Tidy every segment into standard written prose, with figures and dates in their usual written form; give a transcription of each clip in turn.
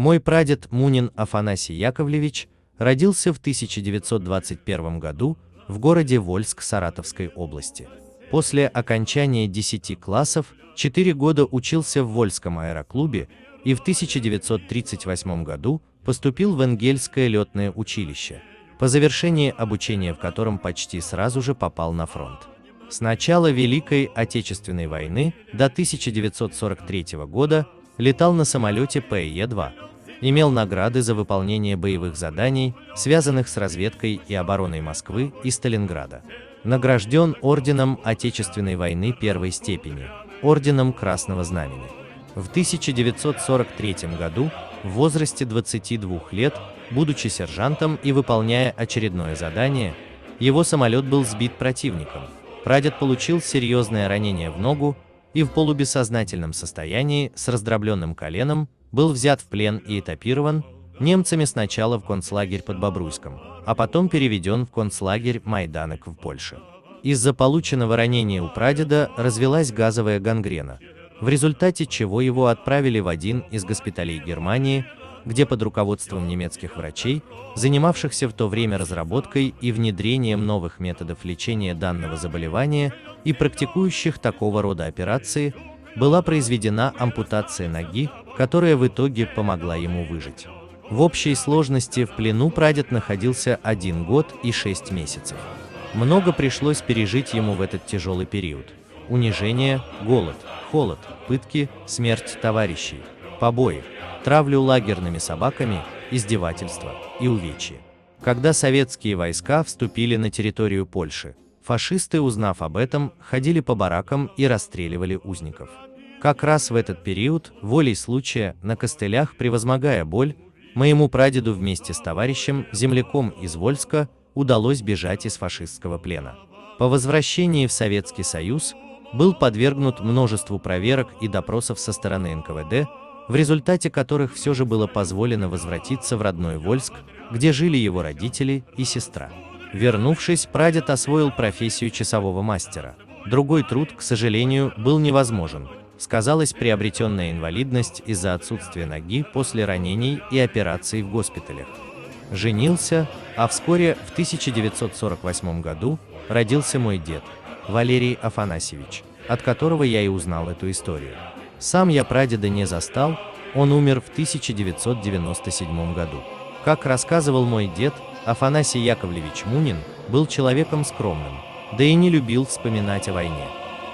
Мой прадед Мунин Афанасий Яковлевич родился в 1921 году в городе Вольск Саратовской области. После окончания 10 классов 4 года учился в Вольском аэроклубе и в 1938 году поступил в Энгельское летное училище, по завершении обучения в котором почти сразу же попал на фронт. С начала Великой Отечественной войны до 1943 года летал на самолете Пе-2, имел награды за выполнение боевых заданий, связанных с разведкой и обороной Москвы и Сталинграда. Награжден орденом Отечественной войны первой степени, орденом Красного Знамени. В 1943 году, в возрасте 22 лет, будучи сержантом и выполняя очередное задание, его самолет был сбит противником. Прадед получил серьезное ранение в ногу и в полубессознательном состоянии с раздробленным коленом был взят в плен и этапирован немцами сначала в концлагерь под Бобруйском, а потом переведен в концлагерь Майданек в Польше. Из-за полученного ранения у прадеда развилась газовая гангрена, в результате чего его отправили в один из госпиталей Германии, где под руководством немецких врачей, занимавшихся в то время разработкой и внедрением новых методов лечения данного заболевания и практикующих такого рода операции, была произведена ампутация ноги, которая в итоге помогла ему выжить. В общей сложности в плену прадед находился 1 год и 6 месяцев. Много пришлось пережить ему в этот тяжелый период. Унижение, голод, холод, пытки, смерть товарищей, побои, травлю лагерными собаками, издевательства и увечья. Когда советские войска вступили на территорию Польши, фашисты, узнав об этом, ходили по баракам и расстреливали узников. Как раз в этот период, волей случая, на костылях, превозмогая боль, моему прадеду вместе с товарищем, земляком из Вольска, удалось бежать из фашистского плена. По возвращении в Советский Союз был подвергнут множеству проверок и допросов со стороны НКВД, в результате которых все же было позволено возвратиться в родной Вольск, где жили его родители и сестра. Вернувшись, прадед освоил профессию часового мастера. Другой труд, к сожалению, был невозможен. Сказалась приобретенная инвалидность из-за отсутствия ноги после ранений и операций в госпиталях. Женился, а вскоре, в 1948 году, родился мой дед, Валерий Афанасьевич, от которого я и узнал эту историю. Сам я прадеда не застал, он умер в 1997 году. Как рассказывал мой дед, Афанасий Яковлевич Мунин был человеком скромным, да и не любил вспоминать о войне.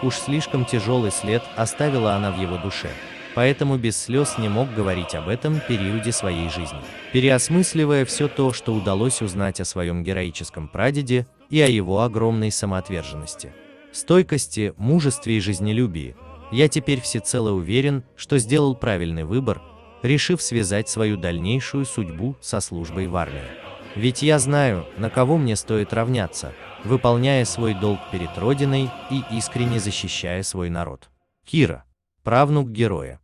Уж слишком тяжелый след оставила она в его душе, поэтому без слез не мог говорить об этом периоде своей жизни, переосмысливая все то, что удалось узнать о своем героическом прадеде и о его огромной самоотверженности, стойкости, мужестве и жизнелюбии. Я теперь всецело уверен, что сделал правильный выбор, решив связать свою дальнейшую судьбу со службой в армии. Ведь я знаю, на кого мне стоит равняться, выполняя свой долг перед Родиной и искренне защищая свой народ. Кира, правнук героя.